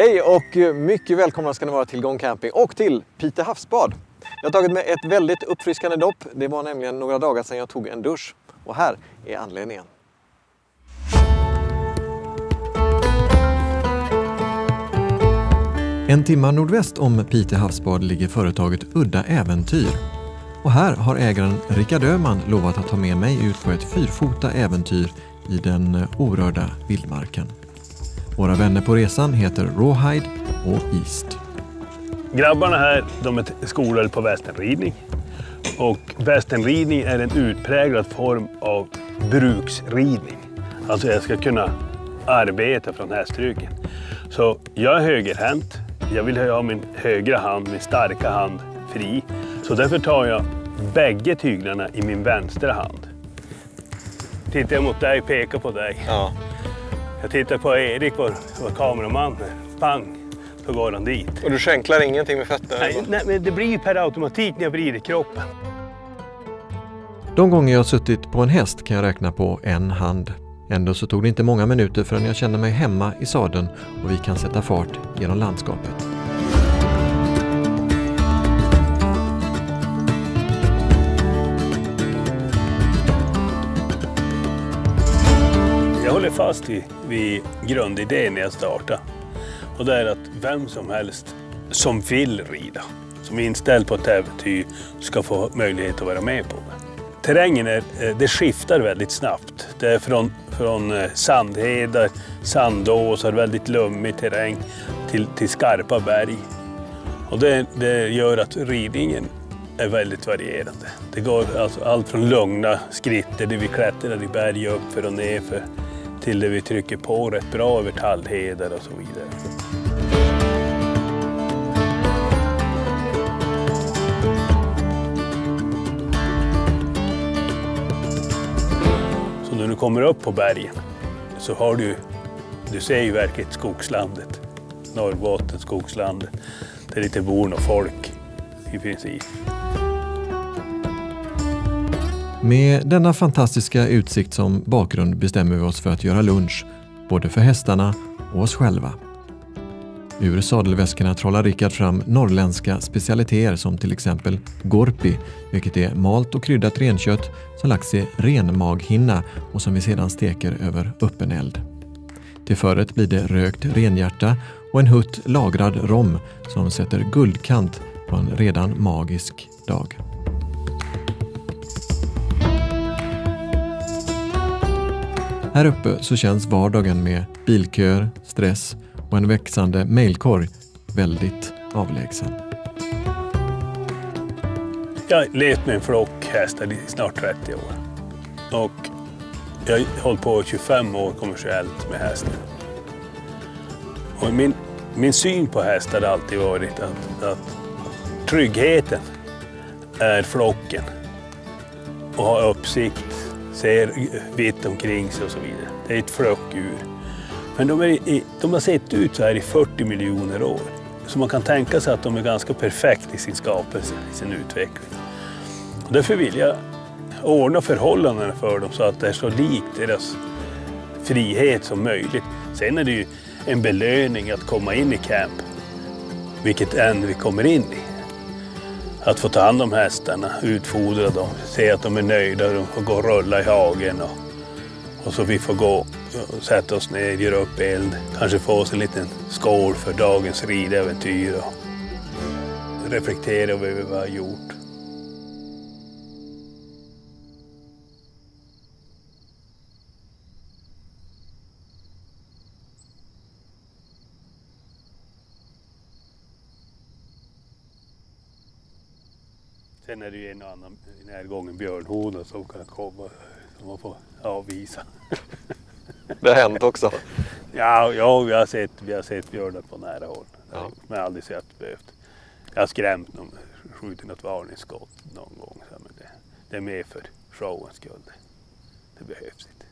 Hej och mycket välkomna ska ni vara till Gång Camping och till Pite havsbad. Jag har tagit med ett väldigt uppfriskande dopp. Det var nämligen några dagar sedan jag tog en dusch. Och här är anledningen. En timma nordväst om Pite havsbad ligger företaget Udda Äventyr. Och här har ägaren Rickard Öhman lovat att ta med mig ut på ett 4-fota äventyr i den orörda vildmarken. Våra vänner på resan heter Rawhide och East. Grabbarna här, de är skolade på västernridning. Och västernridning är en utpräglad form av bruksridning. Alltså jag ska kunna arbeta från hästryggen. Så jag är högerhänt. Jag vill ha min högra hand, min starka hand, fri. Så därför tar jag bägge tyglarna i min vänstra hand. Tittar jag mot dig, pekar på dig. Ja. Jag tittar på Erik, vår kameraman. Pang, så går han dit. Och du skänklar ingenting med fötterna? Nej, men det blir ju per automatik när jag vrider kroppen. De gånger jag har suttit på en häst kan jag räkna på en hand. Ändå så tog det inte många minuter förrän jag kände mig hemma i sadeln och vi kan sätta fart genom landskapet. Jag håller fast vid grundidén när jag startar. Och det är att vem som helst som vill rida, som är inställd på ett äventyr, ska få möjlighet att vara med på det. Terrängen det skiftar väldigt snabbt. Det är från sandhedar, sandåsar, väldigt lummig terräng till skarpa berg. Och det gör att ridningen är väldigt varierande. Det går alltså allt från lugna skritter där vi klättrar i berg uppför och nerför till det vi trycker på rätt bra över tallhedar och så vidare. Så när du kommer upp på bergen så har du ser ju verkligen skogslandet. Norrbotten, skogslandet. Det är lite bor och folk i princip. Med denna fantastiska utsikt som bakgrund bestämmer vi oss för att göra lunch, både för hästarna och oss själva. Ur sadelväskorna trollar Rickard fram norrländska specialiteter som till exempel gorpi, vilket är malt och kryddat renkött som lagts i renmaghinna och som vi sedan steker över öppen eld. Till förrätt blir det rökt renhjärta och en hutt lagrad rom som sätter guldkant på en redan magisk dag. Här uppe så känns vardagen med bilköer, stress och en växande mejlkorg väldigt avlägsen. Jag har levt med en flock hästar i snart 30 år. Och jag har hållit på 25 år kommersiellt med hästar. Och min syn på hästar har alltid varit att tryggheten är flocken. Och ha uppsikt, ser vitt omkring sig och så vidare. Det är ett flockdjur. Men de har sett ut så här i 40 miljoner år. Så man kan tänka sig att de är ganska perfekta i sin skapelse, i sin utveckling. Och därför vill jag ordna förhållandena för dem så att det är så likt deras frihet som möjligt. Sen är det ju en belöning att komma in i camp, vilket än vi kommer in i. Att få ta hand om hästarna, utfodra dem, se att de är nöjda, de får gå och rulla i hagen och så vi får gå och sätta oss ner, göra upp eld, kanske få oss en liten skål för dagens ridäventyr och reflektera över vad vi har gjort. Sen är det ju en och annan närgången björnhona som kan komma, som man får avvisa. Det har hänt också. Ja, vi har sett björnar på nära håll. Ja. Men jag har aldrig sett behövt. Jag har skrämt skjutit något varningsskott någon gång. Men det är mer för showens skull. Det behövs inte.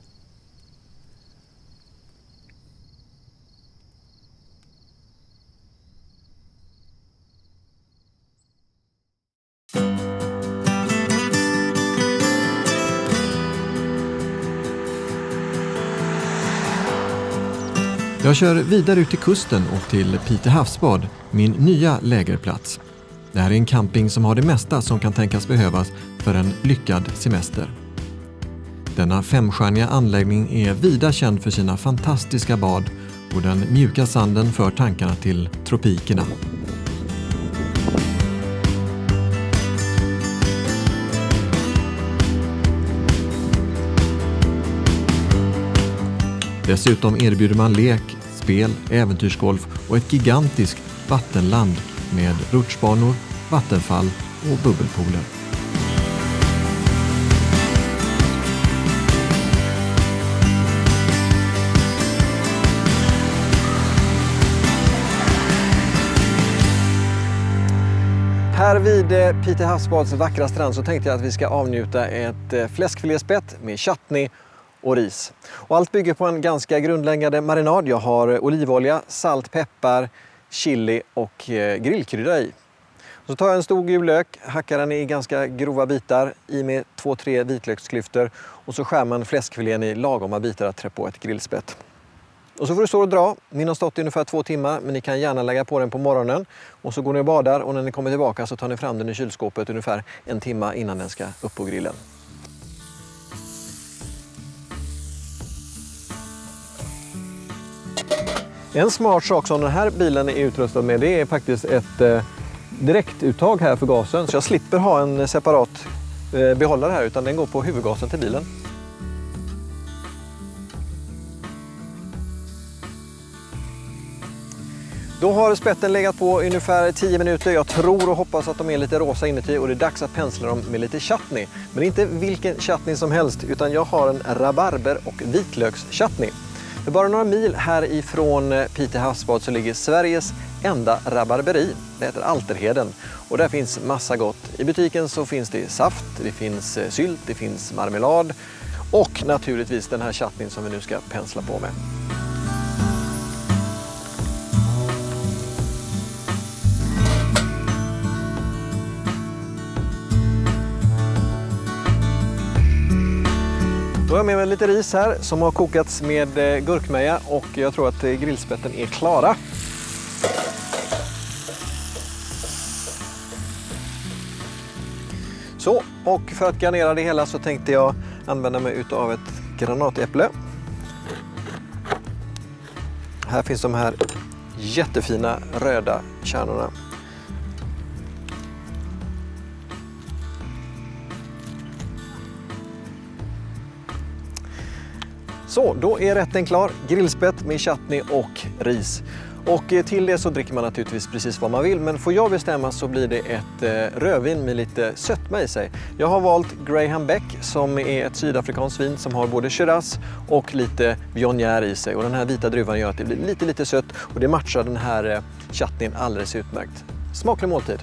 Jag kör vidare ut till kusten och till Pite havsbad, min nya lägerplats. Det här är en camping som har det mesta som kan tänkas behövas för en lyckad semester. Denna 5-stjärniga anläggning är vida känd för sina fantastiska bad och den mjuka sanden för tankarna till tropikerna. Dessutom erbjuder man lek, spel, äventyrsgolf och ett gigantiskt vattenland med rutschbanor, vattenfall och bubbelpooler. Här vid Pite havsbads vackra strand så tänkte jag att vi ska avnjuta ett fläskfiléspett med chutney och ris. Och allt bygger på en ganska grundläggande marinad. Jag har olivolja, salt, peppar, chili och grillkrydda i. Så tar jag en stor gul lök, hackar den i ganska grova bitar, i med 2-3 vitlöksklyftor och så skär man fläskfilén i lagoma bitar att trä på ett grillspett. Och så får du stå och dra. Min har stått i ungefär 2 timmar, men ni kan gärna lägga på den på morgonen. Och så går ni och badar och när ni kommer tillbaka så tar ni fram den i kylskåpet ungefär 1 timme innan den ska upp på grillen. En smart sak som den här bilen är utrustad med, det är faktiskt ett direktuttag här för gasen. Så jag slipper ha en separat behållare här, utan den går på huvudgasen till bilen. Då har spetten legat på ungefär 10 minuter. Jag tror och hoppas att de är lite rosa inuti och det är dags att pensla dem med lite chutney. Men inte vilken chutney som helst, utan jag har en rabarber- och vitlökschutney. För bara några mil härifrån Pite havsbad så ligger Sveriges enda rabarberi. Det heter Alterheden och där finns massa gott. I butiken så finns det saft, det finns sylt, det finns marmelad och naturligtvis den här chutneyn som vi nu ska pensla på med. Då har jag med mig lite ris här som har kokats med gurkmeja och jag tror att grillspetten är klara. Så, och för att garnera det hela så tänkte jag använda mig av ett granatäpple. Här finns de här jättefina röda kärnorna. Så, då är rätten klar. Grillspett med chutney och ris. Och till det så dricker man naturligtvis precis vad man vill. Men får jag bestämma så blir det ett rödvin med lite sötma i sig. Jag har valt Graham Beck som är ett sydafrikanskt vin som har både Shiraz och lite Viognier i sig. Och den här vita druvan gör att det blir lite sött och det matchar den här chutneyn alldeles utmärkt. Smaklig måltid.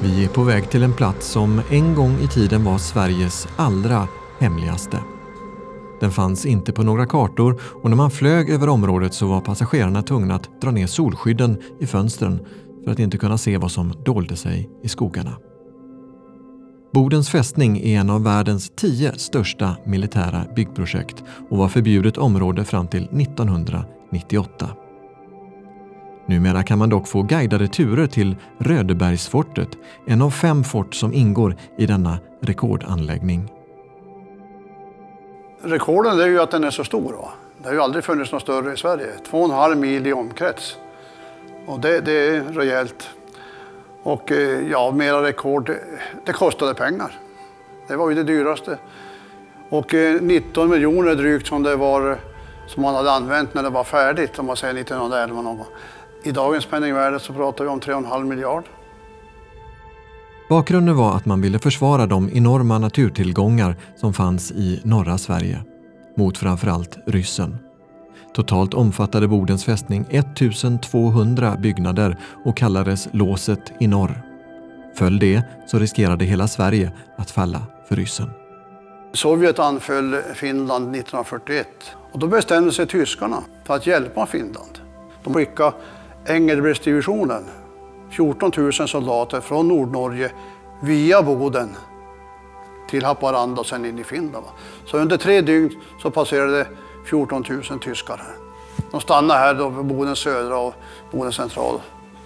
Vi är på väg till en plats som en gång i tiden var Sveriges allra hemligaste. Den fanns inte på några kartor och när man flög över området så var passagerarna tvungna att dra ner solskydden i fönstren för att inte kunna se vad som dolde sig i skogarna. Bodens fästning är en av världens 10 största militära byggprojekt och var förbjudet område fram till 1998. Numera kan man dock få guidade turer till Rödebergsfortet, en av 5 fort som ingår i denna rekordanläggning. Rekorden är ju att den är så stor. Va? Det har ju aldrig funnits något större i Sverige. 2,5 mil i omkrets. Och det är rejält. Och ja, mera rekord, det kostade pengar. Det var ju det dyraste. Och 19 miljoner drygt som det var som man hade använt när det var färdigt, om man säger 1911 någon gång. I dagens penningvärde så pratar vi om 3,5 miljard. Bakgrunden var att man ville försvara de enorma naturtillgångar som fanns i norra Sverige mot framförallt ryssen. Totalt omfattade Bodens fästning 1200 byggnader och kallades Låset i norr. Föll det så riskerade hela Sverige att falla för ryssen. Sovjet anföll Finland 1941 och då bestämde sig tyskarna för att hjälpa Finland. De skickade Engelbrektsdivisionen, 14 000 soldater från Nordnorge via Boden till Haparanda och sen in i Finland. Så under 3 dygn så passerade 14 000 tyskar här. De stannade här då på Bodens södra och Bodens central,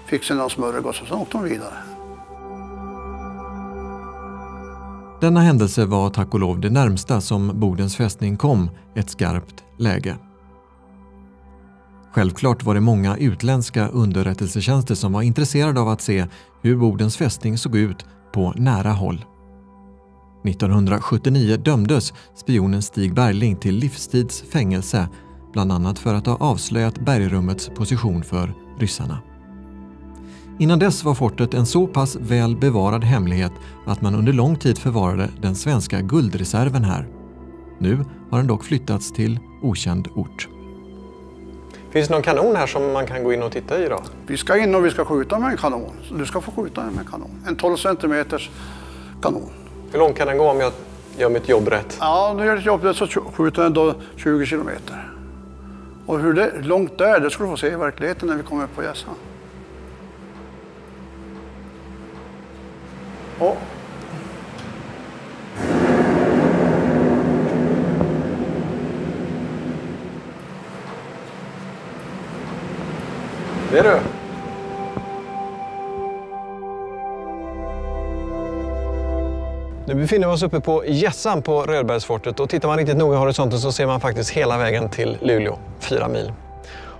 fick sig någon smörgås och så åkte de vidare. Denna händelse var tack och lov det närmsta som Bodens fästning kom ett skarpt läge. Självklart var det många utländska underrättelsetjänster som var intresserade av att se hur Bodens fästning såg ut på nära håll. 1979 dömdes spionen Stig Bergling till livstids fängelse, bland annat för att ha avslöjat bergrummets position för ryssarna. Innan dess var fortet en så pass väl bevarad hemlighet att man under lång tid förvarade den svenska guldreserven här. Nu har den dock flyttats till okänd ort. Finns det någon kanon här som man kan gå in och titta i då? Vi ska in och vi ska skjuta med en kanon. Så du ska få skjuta med en kanon. En 12 centimeters kanon. Hur långt kan den gå om jag gör mitt jobb rätt? Ja, om du gör ditt jobb rätt så skjuter den då 20 kilometer. Och hur långt det är, det ska du få se i verkligheten när vi kommer upp på Gässan. Och det är du. Nu befinner vi oss uppe på Gässan på Rödbergsfortet och tittar man riktigt noga i horisonten så ser man faktiskt hela vägen till Luleå, 4 mil.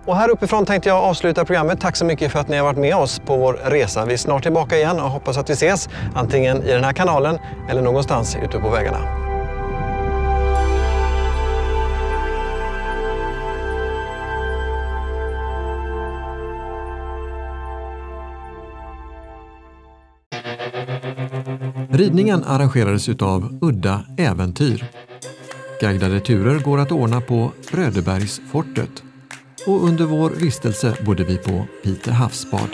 Och här uppifrån tänkte jag avsluta programmet. Tack så mycket för att ni har varit med oss på vår resa. Vi är snart tillbaka igen och hoppas att vi ses antingen i den här kanalen eller någonstans ute på vägarna. Ridningen arrangerades utav Udda Äventyr. Guidade turer går att ordna på Rödebergsfortet. Och under vår vistelse bodde vi på Pite havsbad.